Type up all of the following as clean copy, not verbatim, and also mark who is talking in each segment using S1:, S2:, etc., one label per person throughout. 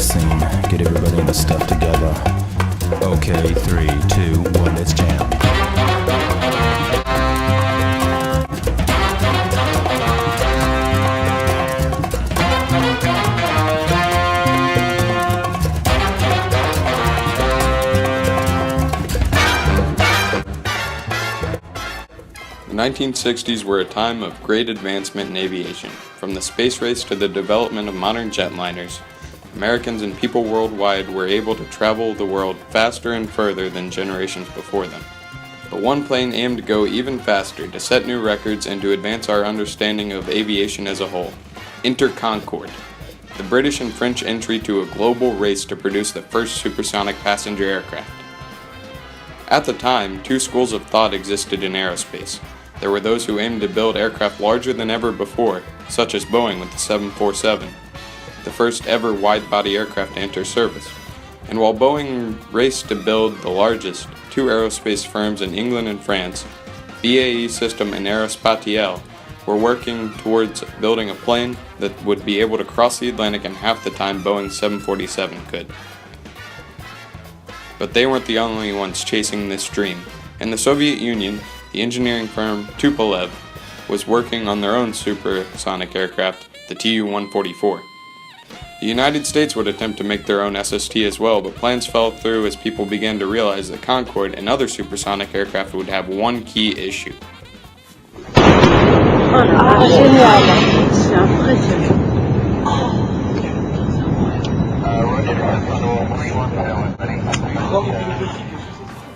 S1: scene. Get everybody in the stuff together. Okay, 3, 2, 1, let's jam.
S2: The 1960s were a time of great advancement in aviation. From the space race to the development of modern jetliners, Americans and people worldwide were able to travel the world faster and further than generations before them. But one plane aimed to go even faster, to set new records and to advance our understanding of aviation as a whole. Enter Concorde, the British and French entry to a global race to produce the first supersonic passenger aircraft. At the time, two schools of thought existed in aerospace. There were those who aimed to build aircraft larger than ever before, such as Boeing with the 747, the first ever wide-body aircraft to enter service. And while Boeing raced to build the largest, two aerospace firms in England and France, BAE System and Aerospatiale, were working towards building a plane that would be able to cross the Atlantic in half the time Boeing's 747 could. But they weren't the only ones chasing this dream. In the Soviet Union, the engineering firm Tupolev was working on their own supersonic aircraft, the Tu-144. The United States would attempt to make their own SST as well, but plans fell through as people began to realize that Concorde and other supersonic aircraft would have one key issue.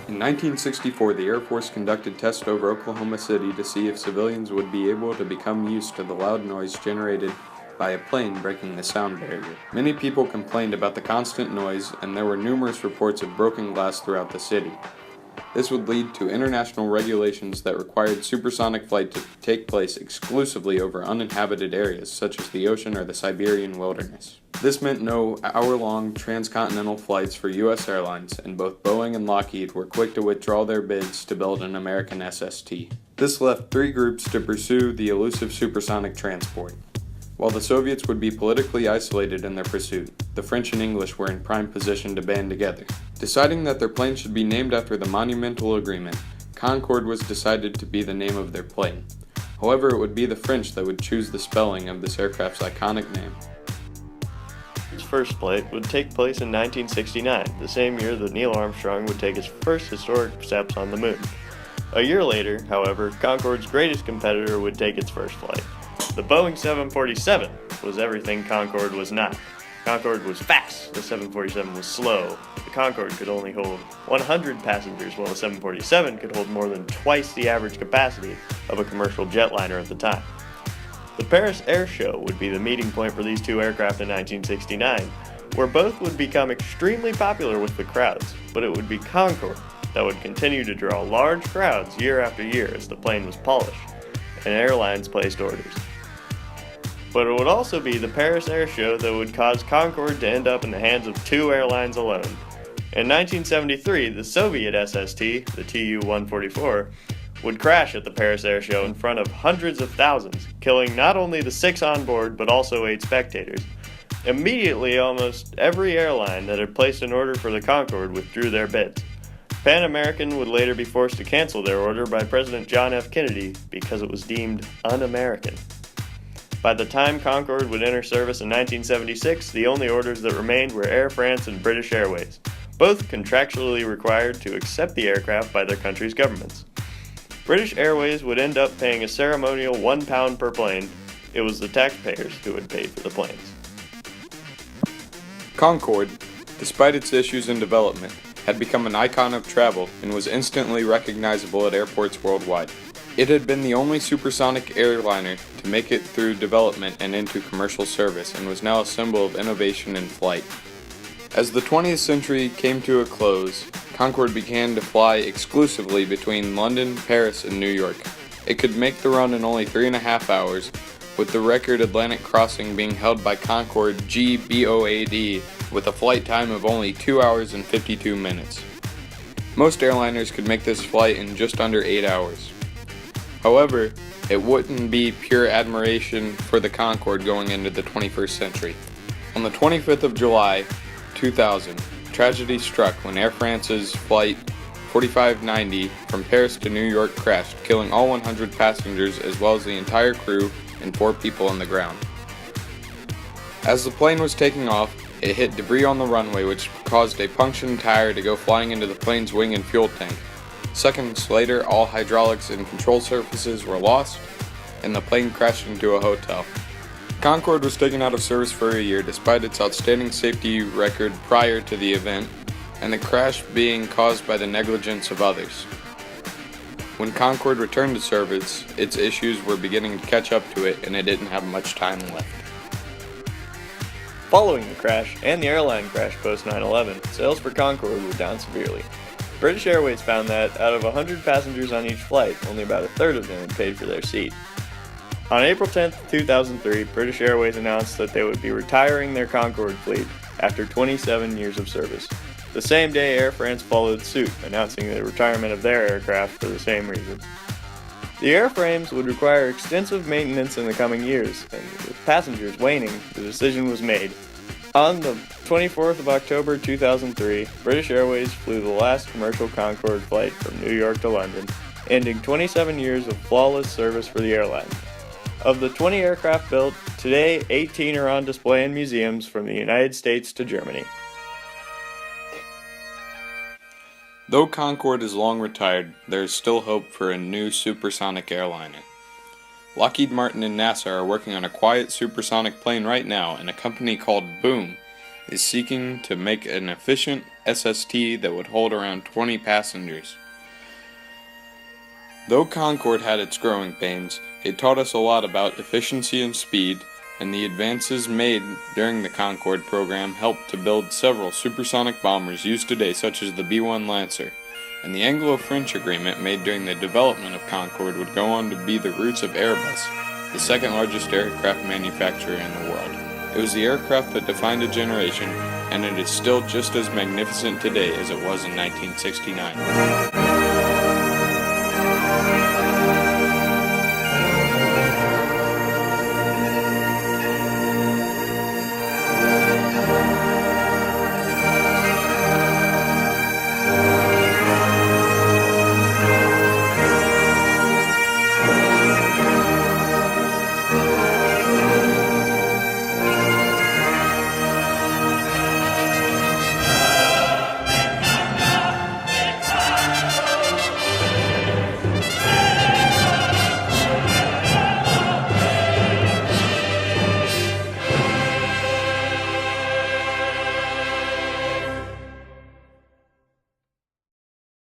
S2: In 1964, the Air Force conducted tests over Oklahoma City to see if civilians would be able to become used to the loud noise generated by a plane breaking the sound barrier. Many people complained about the constant noise, and there were numerous reports of broken glass throughout the city. This would lead to international regulations that required supersonic flight to take place exclusively over uninhabited areas such as the ocean or the Siberian wilderness. This meant no hour-long transcontinental flights for U.S. airlines, and both Boeing and Lockheed were quick to withdraw their bids to build an American SST. This left three groups to pursue the elusive supersonic transport. While the Soviets would be politically isolated in their pursuit, the French and English were in prime position to band together. Deciding that their plane should be named after the Monumental Agreement, Concorde was decided to be the name of their plane. However, it would be the French that would choose the spelling of this aircraft's iconic name.
S3: Its first flight would take place in 1969, the same year that Neil Armstrong would take his first historic steps on the moon. A year later, however, Concorde's greatest competitor would take its first flight. The Boeing 747 was everything Concorde was not. Concorde was fast, the 747 was slow. The Concorde could only hold 100 passengers, while the 747 could hold more than twice the average capacity of a commercial jetliner at the time. The Paris Air Show would be the meeting point for these two aircraft in 1969, where both would become extremely popular with the crowds, but it would be Concorde that would continue to draw large crowds year after year as the plane was polished and airlines placed orders. But it would also be the Paris Air Show that would cause Concorde to end up in the hands of two airlines alone. In 1973, the Soviet SST, the Tu-144, would crash at the Paris Air Show in front of hundreds of thousands, killing not only the 6 on board but also 8 spectators. Immediately, almost every airline that had placed an order for the Concorde withdrew their bids. Pan American would later be forced to cancel their order by President John F. Kennedy because it was deemed un-American. By the time Concorde would enter service in 1976, the only orders that remained were Air France and British Airways, both contractually required to accept the aircraft by their country's governments. British Airways would end up paying a ceremonial £1 per plane. It was the taxpayers who had paid for the planes.
S2: Concorde, despite its issues in development, had become an icon of travel and was instantly recognizable at airports worldwide. It had been the only supersonic airliner to make it through development and into commercial service, and was now a symbol of innovation in flight. As the 20th century came to a close, Concorde began to fly exclusively between London, Paris, and New York. It could make the run in only 3.5 hours, with the record Atlantic crossing being held by Concorde GBOAD with a flight time of only 2 hours and 52 minutes. Most airliners could make this flight in just under 8 hours. However, it wouldn't be pure admiration for the Concorde going into the 21st century. On the 25th of July, 2000, tragedy struck when Air France's flight 4590 from Paris to New York crashed, killing all 100 passengers as well as the entire crew and 4 people on the ground. As the plane was taking off, it hit debris on the runway, which caused a punctured tire to go flying into the plane's wing and fuel tank. Seconds later, all hydraulics and control surfaces were lost, and the plane crashed into a hotel. Concorde was taken out of service for a year despite its outstanding safety record prior to the event, and the crash being caused by the negligence of others. When Concorde returned to service, its issues were beginning to catch up to it, and it didn't have much time left.
S3: Following the crash and the airline crash post 9/11, sales for Concorde were down severely. British Airways found that out of 100 passengers on each flight, only about a third of them had paid for their seat. On April 10, 2003, British Airways announced that they would be retiring their Concorde fleet after 27 years of service. The same day, Air France followed suit, announcing the retirement of their aircraft for the same reason. The airframes would require extensive maintenance in the coming years, and with passengers waning, the decision was made. On the 24th of October 2003, British Airways flew the last commercial Concorde flight from New York to London, ending 27 years of flawless service for the airline. Of the 20 aircraft built, today 18 are on display in museums from the United States to Germany.
S2: Though Concorde is long retired, there is still hope for a new supersonic airliner. Lockheed Martin and NASA are working on a quiet supersonic plane right now, and a company called Boom is seeking to make an efficient SST that would hold around 20 passengers. Though Concorde had its growing pains, it taught us a lot about efficiency and speed, and the advances made during the Concorde program helped to build several supersonic bombers used today, such as the B-1 Lancer, and the Anglo-French agreement made during the development of Concorde would go on to be the roots of Airbus, the second largest aircraft manufacturer in the world. It was the aircraft that defined a generation, and it is still just as magnificent today as it was in 1969.